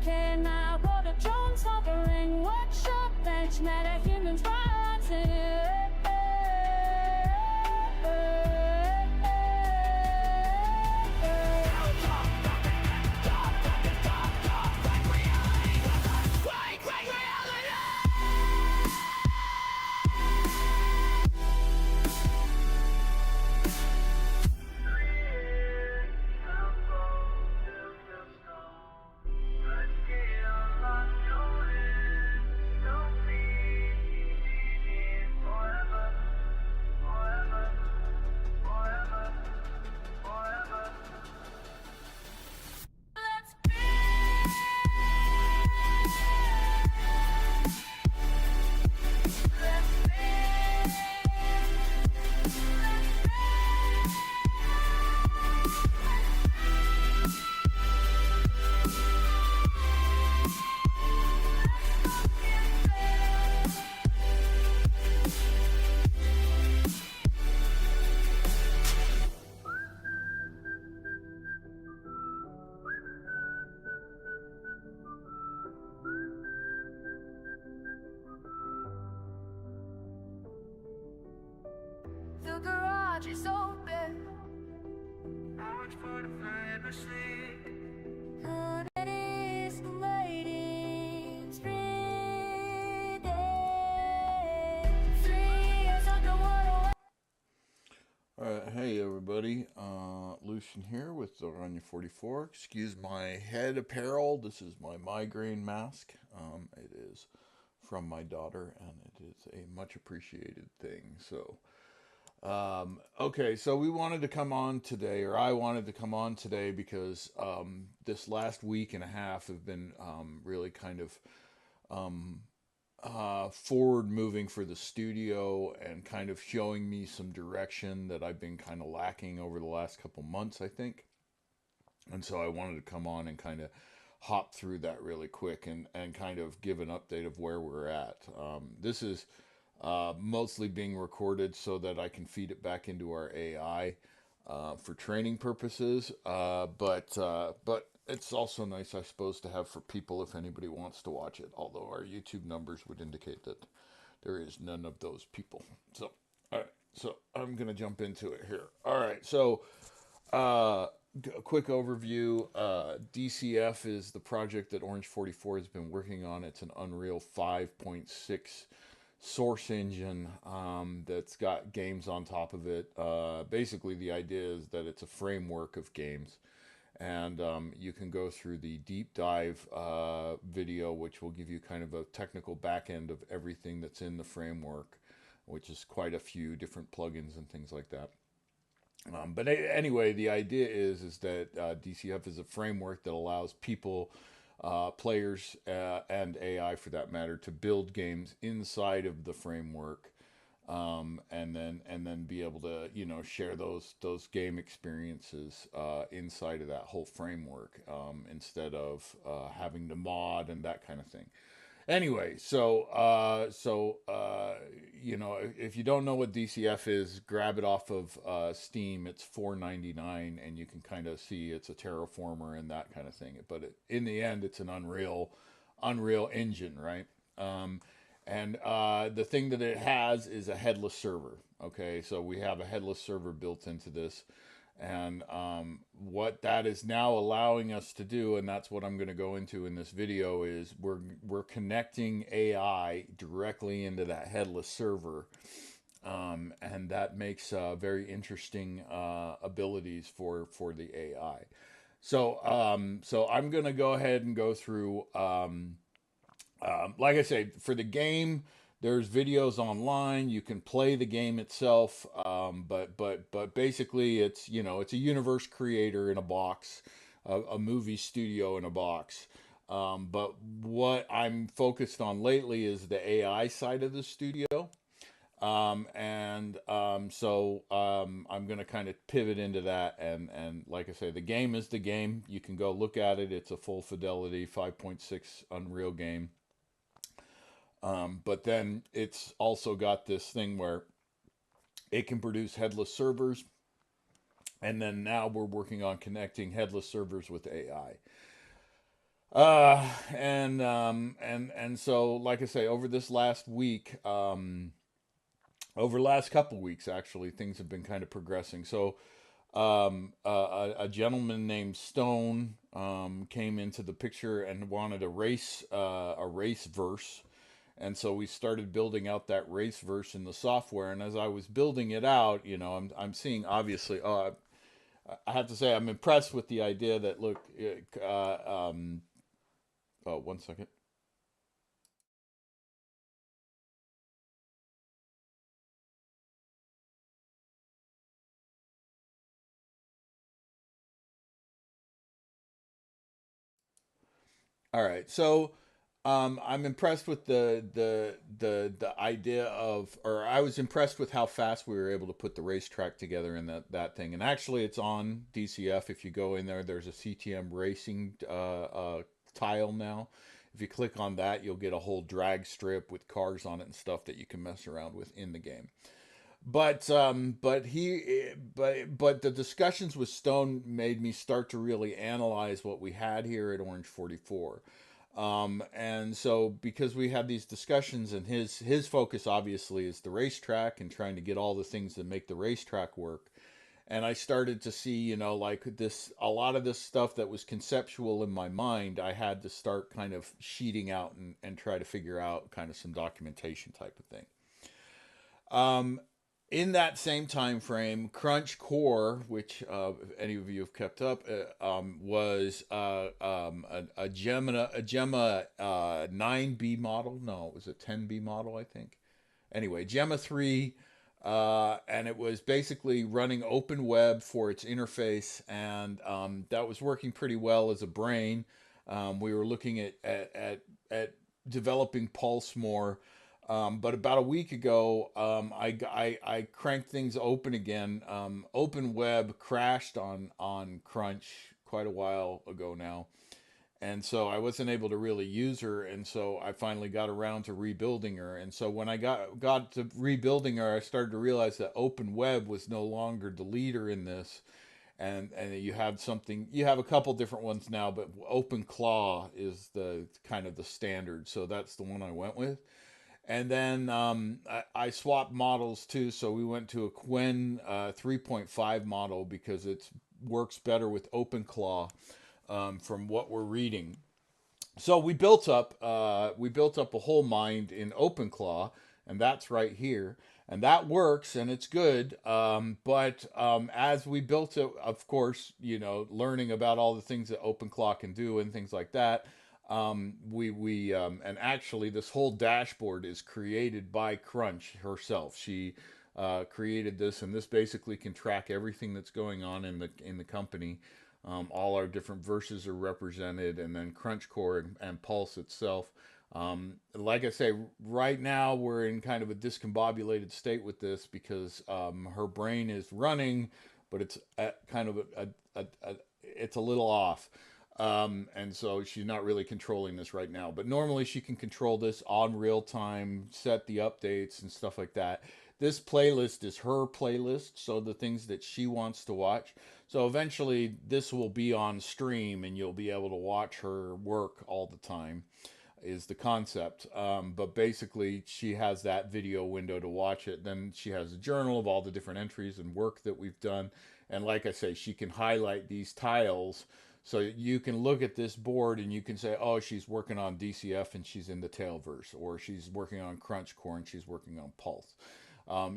decade now. Got a drones hovering, workshop bench, meta humans rising. The garage is open. How much for the fire sleep? And it is waiting 3 days. 3 years underwater. Alright, hey everybody, Lucian here with Oranje 44. Excuse my head apparel. This is my migraine mask. It is from my daughter, and it is a much appreciated thing. So, okay, so we wanted to come on today, or I wanted to come on today because this last week and a half have been really kind of forward moving for the studio and kind of showing me some direction that I've been kind of lacking over the last couple months, I think. And so I wanted to come on and kind of hop through that really quick and kind of give an update of where we're at. This is mostly being recorded so that I can feed it back into our AI for training purposes. But it's also nice, I suppose, to have for people if anybody wants to watch it. Although our YouTube numbers would indicate that there is none of those people. So, all right. So I'm gonna jump into it here. All right. So, a quick overview. DCF is the project that Oranje 44 has been working on. It's an Unreal 5.6 source engine that's got games on top of it. Basically, the idea is that it's a framework of games, and you can go through the deep dive video, which will give you kind of a technical back end of everything that's in the framework, which is quite a few different plugins and things like that. But anyway, the idea is that DCF is a framework that allows people, players, and AI for that matter, to build games inside of the framework, and then be able to share those game experiences inside of that whole framework, instead of having to mod and that kind of thing. Anyway, if you don't know what DCF is, grab it off of Steam. It's $4.99, and you can kind of see it's a terraformer and that kind of thing. But in the end, it's an Unreal Engine, right? And the thing that it has is a headless server. Okay, so we have a headless server built into this. And what that is now allowing us to do, and that's what I'm going to go into in this video, is we're connecting AI directly into that headless server, and that makes very interesting abilities for the AI. So I'm going to go ahead and go through, like I say, for the game. There's videos online. You can play the game itself, but basically it's it's a universe creator in a box, a movie studio in a box. But what I'm focused on lately is the AI side of the studio, I'm going to kind of pivot into that, and like I say, the game is the game. You can go look at it. It's a full fidelity 5.6 Unreal game. But then it's also got this thing where it can produce headless servers. And then now we're working on connecting headless servers with AI. And so, like I say, over this last week, over the last couple weeks, actually, things have been kind of progressing. So, a gentleman named Stone came into the picture and wanted a race verse, and so we started building out that race verse in the software. And as I was building it out, I'm seeing obviously. I have to say I'm impressed with the idea that look. Oh, one second. All right. So I'm impressed with the idea of, or I was impressed with how fast we were able to put the racetrack together in that thing. And actually, it's on DCF. If you go in there, there's a CTM racing tile now. If you click on that, you'll get a whole drag strip with cars on it and stuff that you can mess around with in the game. But the discussions with Stone made me start to really analyze what we had here at Orange 44. And so because we had these discussions, and his focus obviously is the racetrack and trying to get all the things that make the racetrack work. And I started to see, like this, a lot of this stuff that was conceptual in my mind, I had to start kind of sheeting out and try to figure out kind of some documentation type of thing. Um, in that same time frame, Crunch Core, which if any of you have kept up, was a Gemma 9B model. No, it was a 10B model, I think. Anyway, Gemma 3, and it was basically running open web for its interface, and that was working pretty well as a brain. We were looking at developing Pulse more. But about a week ago, I cranked things open again. Open Web crashed on Crunch quite a while ago now, and so I wasn't able to really use her. And so I finally got around to rebuilding her. And so when I got to rebuilding her, I started to realize that Open Web was no longer the leader in this. And you have a couple different ones now, but Open Claw is the kind of the standard. So that's the one I went with. And then I swapped models too. So we went to a Quen 3.5 model because it works better with OpenClaw from what we're reading. So we built up a whole mind in OpenClaw, and that's right here. And that works and it's good. But as we built it, of course, learning about all the things that OpenClaw can do and things like that, and actually this whole dashboard is created by Crunch herself. She created this, and this basically can track everything that's going on in the company. All our different verses are represented, and then Crunch Core and Pulse itself. Like I say, right now we're in kind of a discombobulated state with this because her brain is running, but it's at kind of it's a little off. And so she's not really controlling this right now. But normally she can control this on real time, set the updates and stuff like that. This playlist is her playlist, so the things that she wants to watch. So eventually this will be on stream and you'll be able to watch her work all the time, is the concept. But basically, she has that video window to watch it. Then she has a journal of all the different entries and work that we've done. And like I say, she can highlight these tiles. So you can look at this board and you can say, oh, she's working on DCF and she's in the Tailverse, or she's working on Crunch Core and she's working on Pulse.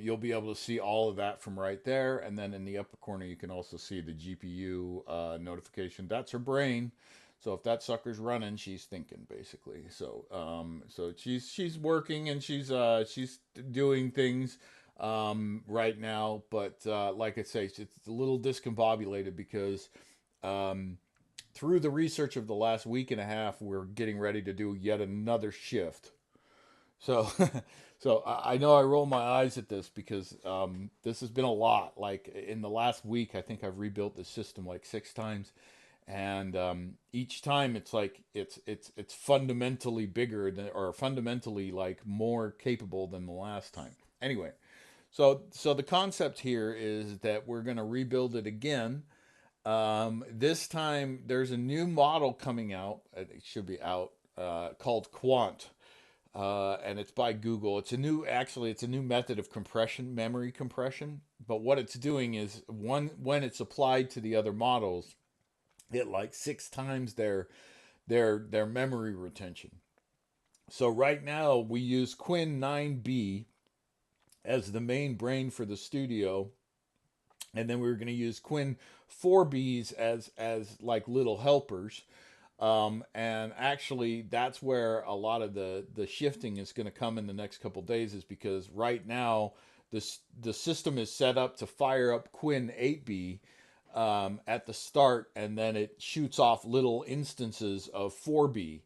You'll be able to see all of that from right there. And then in the upper corner, you can also see the GPU notification. That's her brain. So if that sucker's running, she's thinking basically. So she's working and she's doing things right now. But like I say, it's a little discombobulated because um, through the research of the last week and a half, we're getting ready to do yet another shift. So, so I know I roll my eyes at this because this has been a lot. Like in the last week, I think I've rebuilt the system like 6 times, and each time it's like it's fundamentally bigger than, or fundamentally like more capable than the last time. Anyway, so the concept here is that we're going to rebuild it again, This time there's a new model coming out. It should be out, called Quant, and it's by Google. It's a new method of compression, memory compression. But what it's doing is when it's applied to the other models, it like six times their memory retention. So right now we use Quinn 9B as the main brain for the studio, and then we were going to use Quinn 4Bs as like little helpers. And actually, that's where a lot of the shifting is going to come in the next couple days, is because right now the system is set up to fire up Quinn 8B at the start, and then it shoots off little instances of 4B,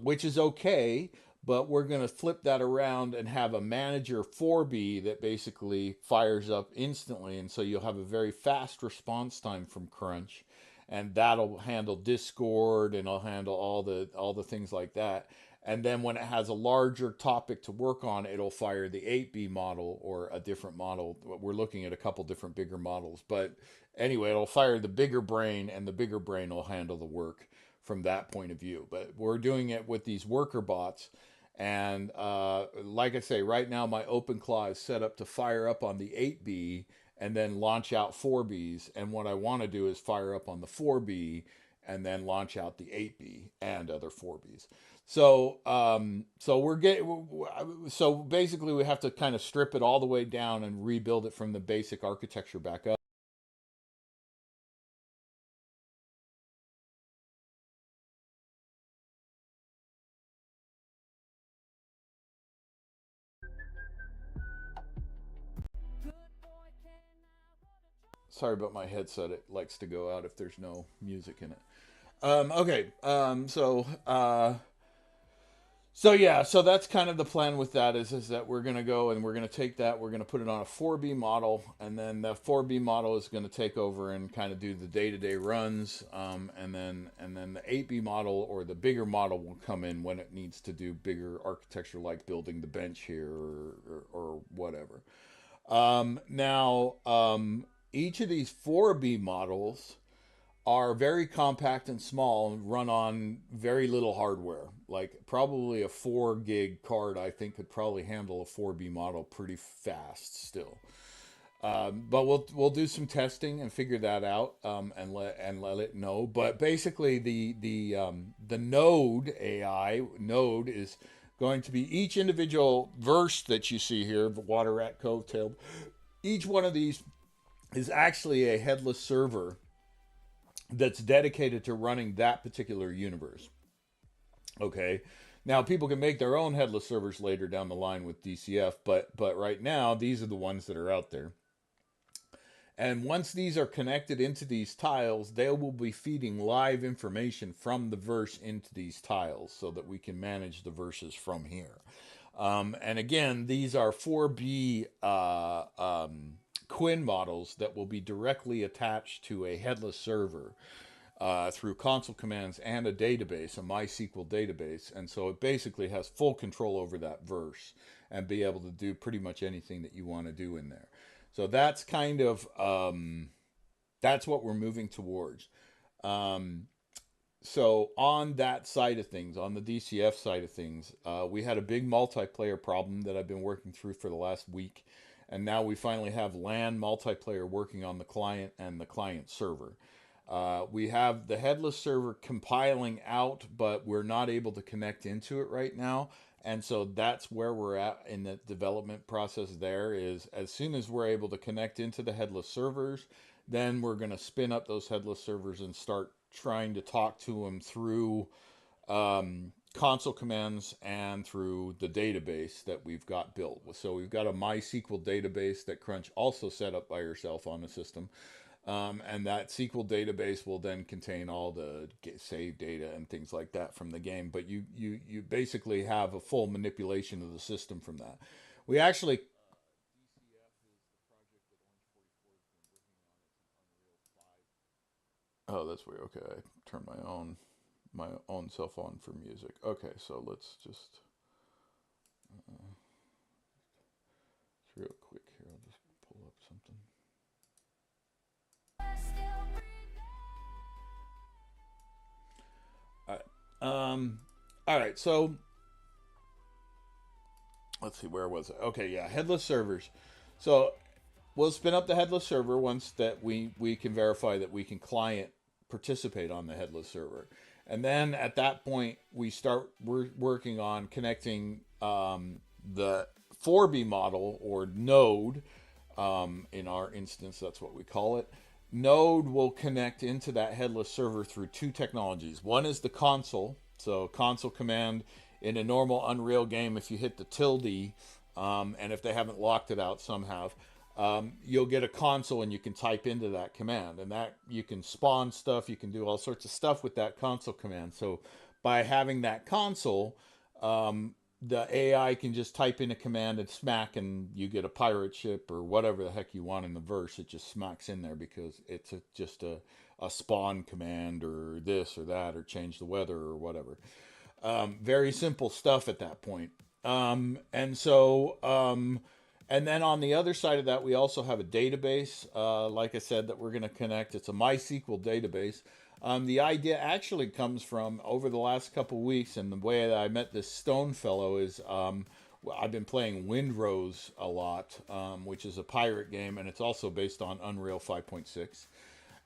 which is okay. But we're going to flip that around and have a manager 4B that basically fires up instantly. And so you'll have a very fast response time from Crunch. And that'll handle Discord, and it'll handle all the things like that. And then when it has a larger topic to work on, it'll fire the 8B model or a different model. We're looking at a couple different bigger models. But anyway, it'll fire the bigger brain, and the bigger brain will handle the work from that point of view. But we're doing it with these worker bots. And like I say, right now my OpenClaw is set up to fire up on the 8B and then launch out 4Bs. And what I want to do is fire up on the 4B and then launch out the 8B and other 4Bs. So so basically we have to kind of strip it all the way down and rebuild it from the basic architecture back up. Sorry about my headset. It likes to go out if there's no music in it. Okay. So yeah, so that's kind of the plan with that, is that we're gonna go and we're gonna take that, we're gonna put it on a 4B model, and then the 4B model is gonna take over and kind of do the day-to-day runs, and then the 8B model or the bigger model will come in when it needs to do bigger architecture, like building the bench here or whatever. Now, each of these 4B models are very compact and small and run on very little hardware. Like probably a 4 gig card, I think, could probably handle a 4B model pretty fast still. But we'll do some testing and figure that out, and let it know. But basically, the node AI node is going to be each individual verse that you see here, the Water Rat Cove Tail. Each one of these is actually a headless server that's dedicated to running that particular universe. Okay. Now people can make their own headless servers later down the line with DCF, but right now these are the ones that are out there. And once these are connected into these tiles, they will be feeding live information from the verse into these tiles so that we can manage the verses from here. And again, these are 4B Quinn models that will be directly attached to a headless server through console commands and a database, a MySQL database. And so it basically has full control over that verse and be able to do pretty much anything that you want to do in there. So that's kind of, that's what we're moving towards. So on that side of things, on the DCF side of things, we had a big multiplayer problem that I've been working through for the last week. And now we finally have LAN multiplayer working on the client and the client server. We have the headless server compiling out, but we're not able to connect into it right now. And so that's where we're at in the development process. There is, as soon as we're able to connect into the headless servers, then we're going to spin up those headless servers and start trying to talk to them through console commands and through the database that we've got built. So we've got a MySQL database that Crunch also set up by herself on the system. And that SQL database will then contain all the save data and things like that from the game. But you basically have a full manipulation of the system from that. We actually Oh, that's weird. Okay, I turned my own self on for music. Okay, so let's just real quick here. I'll just pull up something. All right, so let's see, where was it? Okay, yeah, headless servers. So we'll spin up the headless server once that we can verify that we can client participate on the headless server. And then at that point, we're working on connecting the 4B model or node. In our instance, that's what we call it. Node will connect into that headless server through two technologies. One is the console. So console command in a normal Unreal game, if you hit the tilde, and if they haven't locked it out, some have, you'll get a console and you can type into that command, and that you can spawn stuff, you can do all sorts of stuff with that console command. So by having that console, the AI can just type in a command and smack, and you get a pirate ship or whatever the heck you want in the verse. It just smacks in there because it's just a spawn command or this or that or change the weather or whatever. Very simple stuff at that point. And so, and then on the other side of that, we also have a database, like I said, that we're going to connect. It's a MySQL database. The idea actually comes from over the last couple of weeks, and the way that I met this Stone fellow is I've been playing Windrose a lot, which is a pirate game, and it's also based on Unreal 5.6.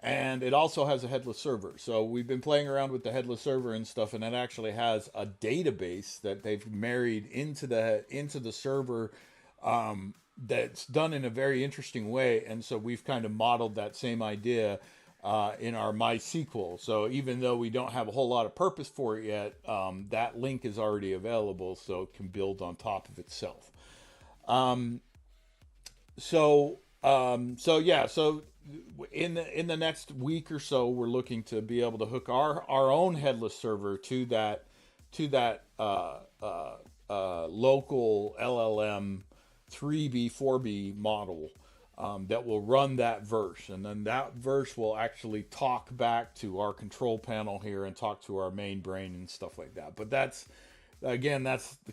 And it also has a headless server. So we've been playing around with the headless server and stuff, and it actually has a database that they've married into the server, that's done in a very interesting way. And so we've kind of modeled that same idea in our MySQL. So even though we don't have a whole lot of purpose for it yet, that link is already available, so it can build on top of itself. So yeah, so in the next week or so, we're looking to be able to hook our own headless server to that local LLM 3B 4B model, that will run that verse, and then that verse will actually talk back to our control panel here and talk to our main brain and stuff like that. But that's the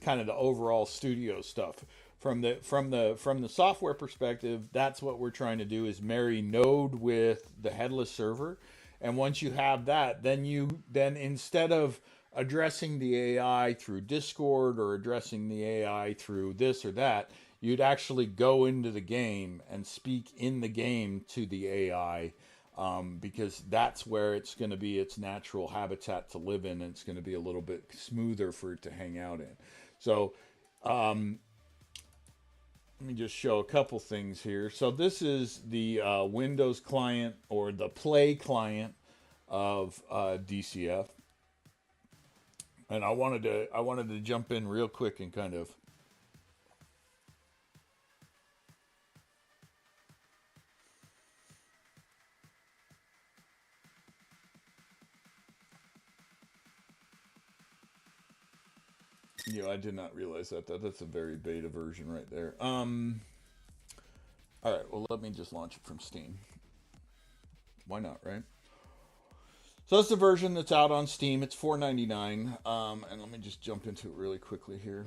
kind of the overall studio stuff. From the software perspective, that's what we're trying to do, is marry Node with the headless server. And once you have that, then instead of addressing the AI through Discord or addressing the AI through this or that, you'd actually go into the game and speak in the game to the AI, because that's where it's going to be its natural habitat to live in, and it's going to be a little bit smoother for it to hang out in. So let me just show a couple things here. So this is the Windows client, or the Play client of DCF, and I wanted to jump in real quick and kind of I did not realize that's a very beta version right there. All right, well, let me just launch it from Steam. Why not, right? So that's the version that's out on Steam. It's $4.99. And let me just jump into it really quickly here.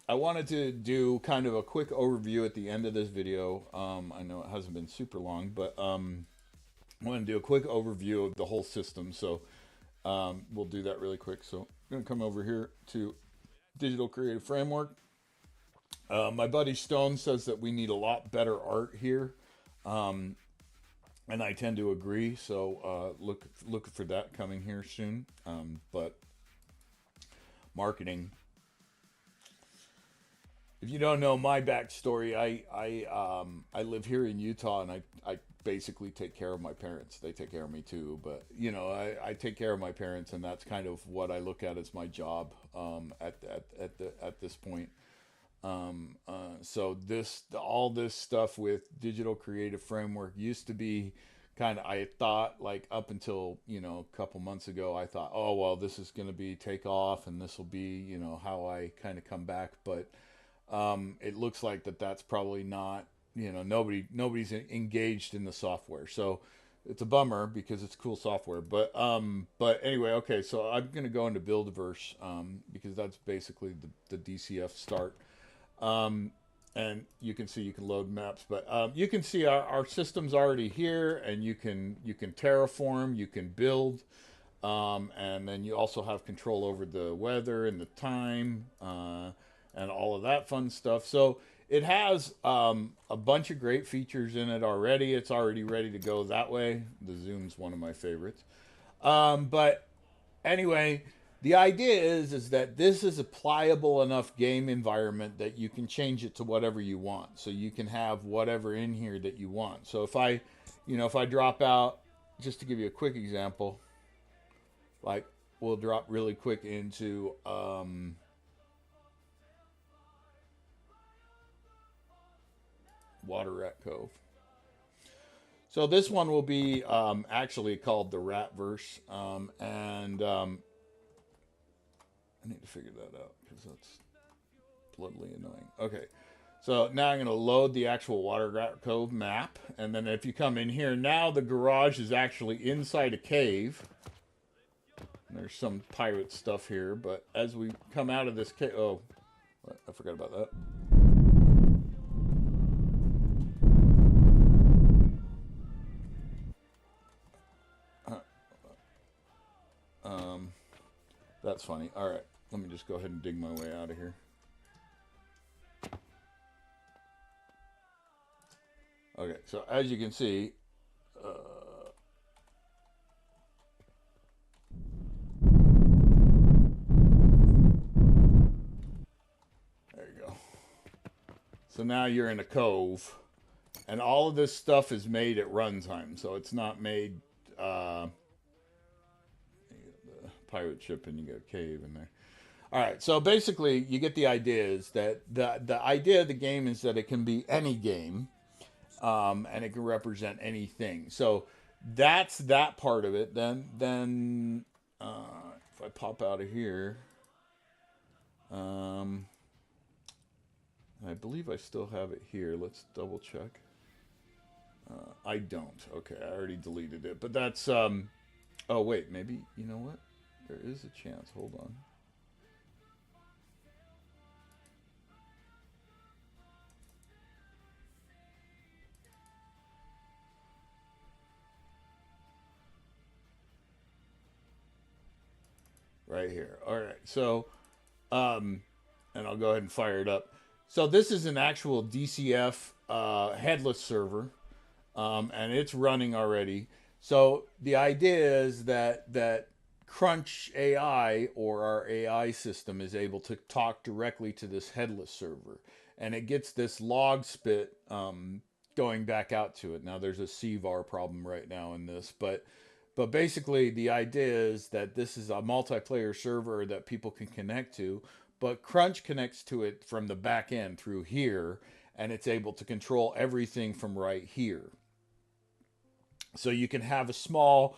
I wanted to do kind of a quick overview at the end of this video. I know it hasn't been super long, but I want to do a quick overview of the whole system. So we'll do that really quick. So I'm going to come over here to Digital Creative Framework. My buddy Stone says that we need a lot better art here, and I tend to agree. So look for that coming here soon. But marketing. If you don't know my backstory, I live here in Utah, and I basically take care of my parents. They take care of me too, but I take care of my parents, and that's kind of what I look at as my job at this point. So all this stuff with Digital Creative Framework used to be kind of, I thought, like, up until a couple months ago, I thought, oh well, this is going to be take off, and this will be how I kind of come back, but it looks like that's probably not. Nobody's engaged in the software, so it's a bummer because it's cool software. But anyway, okay. So I'm gonna go into Buildiverse, because that's basically the DCF start. And you can see you can load maps, but you can see our system's already here, and you can terraform, you can build. And then you also have control over the weather and the time, and all of that fun stuff. So it has a bunch of great features in it already. It's already ready to go that way. The zoom's one of my favorites. But anyway, the idea is that this is a pliable enough game environment that you can change it to whatever you want. So you can have whatever in here that you want. So if I, if I drop out, just to give you a quick example, like we'll drop really quick into Water Rat Cove. So this one will be actually called the Ratverse, and I need to figure that out because that's bloodily annoying. Okay, so now I'm going to load the actual Water Rat Cove map, and then if you come in here, now the garage is actually inside a cave. There's some pirate stuff here, but as we come out of this cave, oh, I forgot about that. That's funny. All right, let me just go ahead and dig my way out of here. Okay, so as you can see, there you go. So now you're in a cove, and all of this stuff is made at runtime, so it's not made. Pirate ship and you got a cave in there. All right, so basically you get the idea is that the idea of the game is that it can be any game, and it can represent anything. So that's that part of it. Then if I pop out of here, I believe I still have it here. Let's double check. I don't. Okay, I already deleted it. But that's oh wait, maybe you know what? There is a chance. Hold on. Right here. All right. So, and I'll go ahead and fire it up. So this is an actual DCF headless server, and it's running already. So the idea is that Crunch AI, or our AI system, is able to talk directly to this headless server, and it gets this log spit going back out to it. Now there's a CVAR problem right now in this, but basically the idea is that this is a multiplayer server that people can connect to, but Crunch connects to it from the back end through here, and it's able to control everything from right here. So you can have a small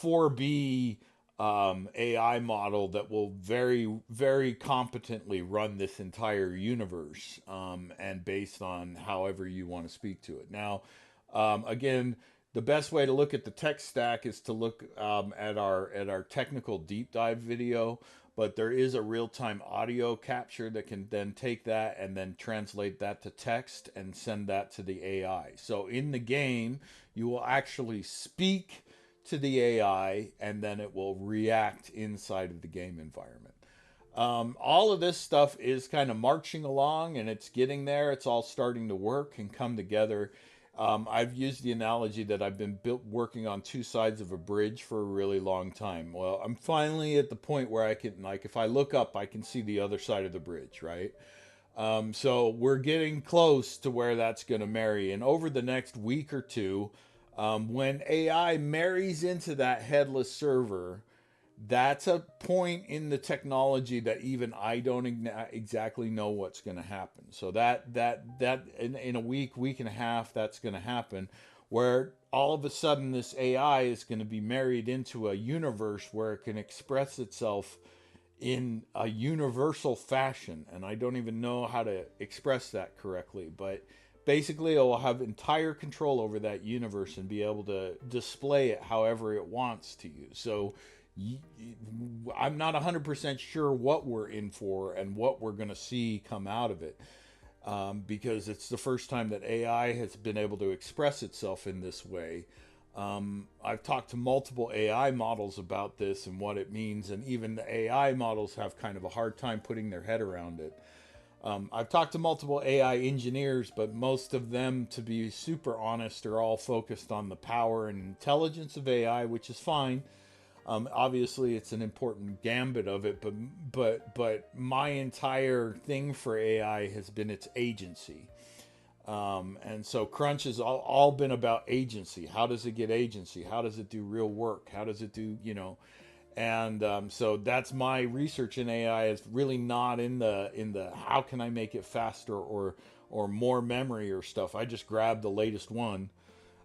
4B AI model that will very, very competently run this entire universe, and based on however you want to speak to it. Now, again, the best way to look at the tech stack is to look at our technical deep dive video, but there is a real-time audio capture that can then take that and then translate that to text and send that to the AI. So in the game, you will actually speak to the AI, and then it will react inside of the game environment. All of this stuff is kind of marching along, and it's getting there. It's all starting to work and come together. I've used the analogy that I've been working on two sides of a bridge for a really long time. Well, I'm finally at the point where I can, like, if I look up, I can see the other side of the bridge, right? So we're getting close to where that's going to marry. And over the next week or two, when AI marries into that headless server, that's a point in the technology that even I don't exactly know what's going to happen. So that in a week and a half, that's going to happen, where all of a sudden this AI is going to be married into a universe where it can express itself in a universal fashion. And I don't even know how to express that correctly, but basically it will have entire control over that universe and be able to display it however it wants to you. So I'm not 100% sure what we're in for and what we're going to see come out of it, because it's the first time that AI has been able to express itself in this way. I've talked to multiple AI models about this and what it means, and even the AI models have kind of a hard time putting their head around it. I've talked to multiple AI engineers, but most of them, to be super honest, are all focused on the power and intelligence of AI, which is fine. Obviously, it's an important gambit of it, but my entire thing for AI has been its agency. And so Crunch has all been about agency. How does it get agency? How does it do real work? How does it do, And so that's my research in AI. Is really not in the how can I make it faster or more memory or stuff. I just grab the latest one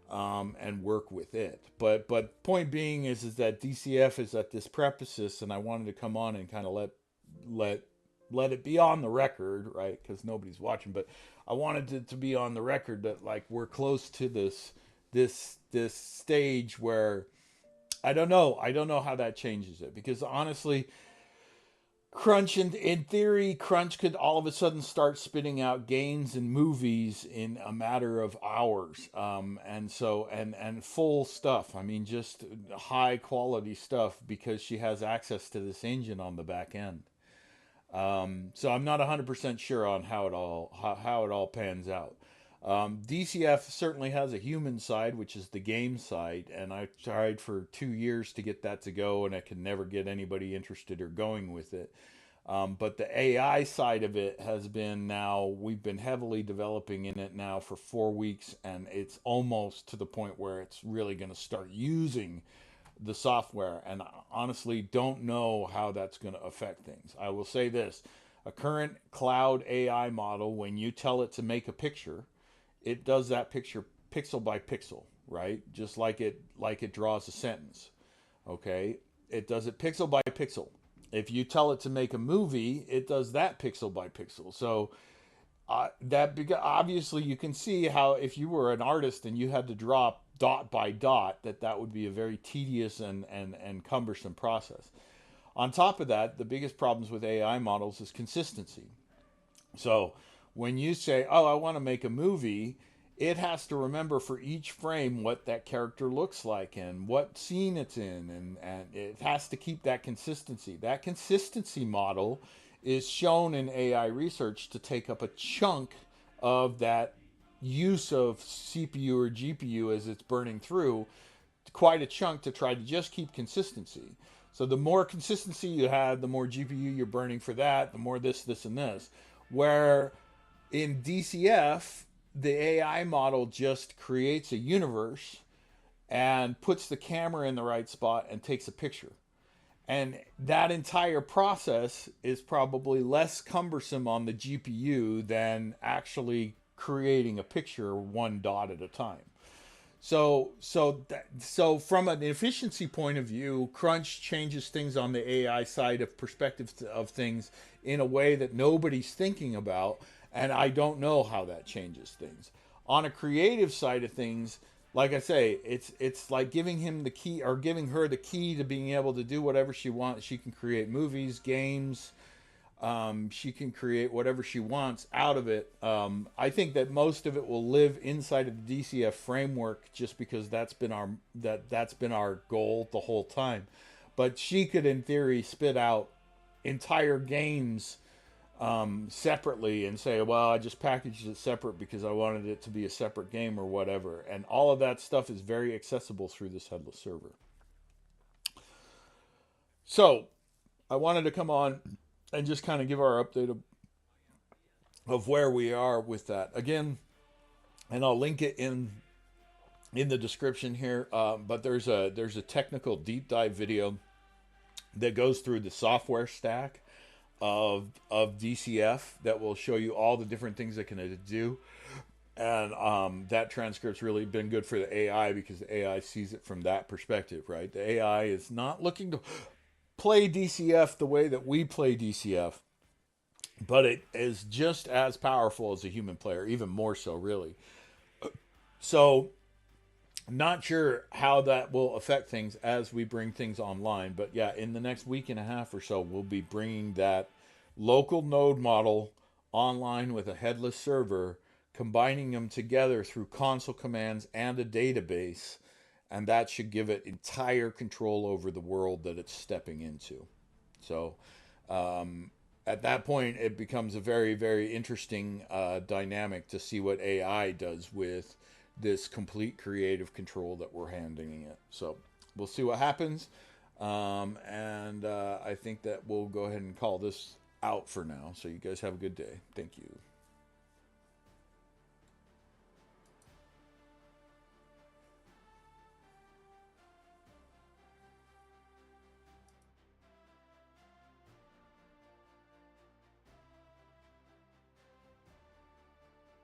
and work with it. But point being is that DCF is at this precipice, and I wanted to come on and kind of let let it be on the record, right? Because nobody's watching, but I wanted it to be on the record that like we're close to this stage where I don't know how that changes it, because honestly, Crunch in theory, Crunch could all of a sudden start spitting out games and movies in a matter of hours, and full stuff. I mean, just high quality stuff because she has access to this engine on the back end. So I'm not 100% sure on how it all pans out. DCF certainly has a human side, which is the game side, and I tried for 2 years to get that to go, and I could never get anybody interested or going with it. But the AI side of it has been now, we've been heavily developing in it now for 4 weeks, and it's almost to the point where it's really going to start using the software, and honestly don't know how that's going to affect things. I will say this: a current cloud AI model, when you tell it to make a picture, it does that picture pixel by pixel, right? Just like it draws a sentence. Okay, it does it pixel by pixel. If you tell it to make a movie, it does that pixel by pixel. So obviously you can see how if you were an artist and you had to draw dot by dot, that would be a very tedious and cumbersome process. On top of that, the biggest problems with AI models is consistency. So when you say, oh, I want to make a movie, it has to remember for each frame what that character looks like and what scene it's in, and it has to keep that consistency. That consistency model is shown in AI research to take up a chunk of that use of CPU or GPU as it's burning through, quite a chunk, to try to just keep consistency. So the more consistency you have, the more GPU you're burning for that, the more this, and this. Where in DCF, the AI model just creates a universe and puts the camera in the right spot and takes a picture. And that entire process is probably less cumbersome on the GPU than actually creating a picture one dot at a time. So from an efficiency point of view, Crunch changes things on the AI side of perspective of things in a way that nobody's thinking about, and I don't know how that changes things. On a creative side of things, like I say, it's like giving him the key, or giving her the key to being able to do whatever she wants. She can create movies, games. She can create whatever she wants out of it. I think that most of it will live inside of the DCF framework, just because that's been our goal the whole time. But she could, in theory, spit out entire games separately and say, well, I just packaged it separate because I wanted it to be a separate game or whatever. And all of that stuff is very accessible through this headless server. So I wanted to come on and just kind of give our update of where we are with that. Again, and I'll link it in the description here. But there's a technical deep dive video that goes through the software stack of DCF that will show you all the different things it can do. And that transcript's really been good for the AI, because the AI sees it from that perspective, right? The AI is not looking to play DCF the way that we play DCF, but it is just as powerful as a human player, even more so, really. So not sure how that will affect things as we bring things online, but yeah, in the next week and a half or so, we'll be bringing that local node model online with a headless server, combining them together through console commands and a database, and that should give it entire control over the world that it's stepping into. So at that point, it becomes a very, very interesting dynamic to see what AI does with this complete creative control that we're handing it. So we'll see what happens. And I think that we'll go ahead and call this out for now. So you guys have a good day. Thank you.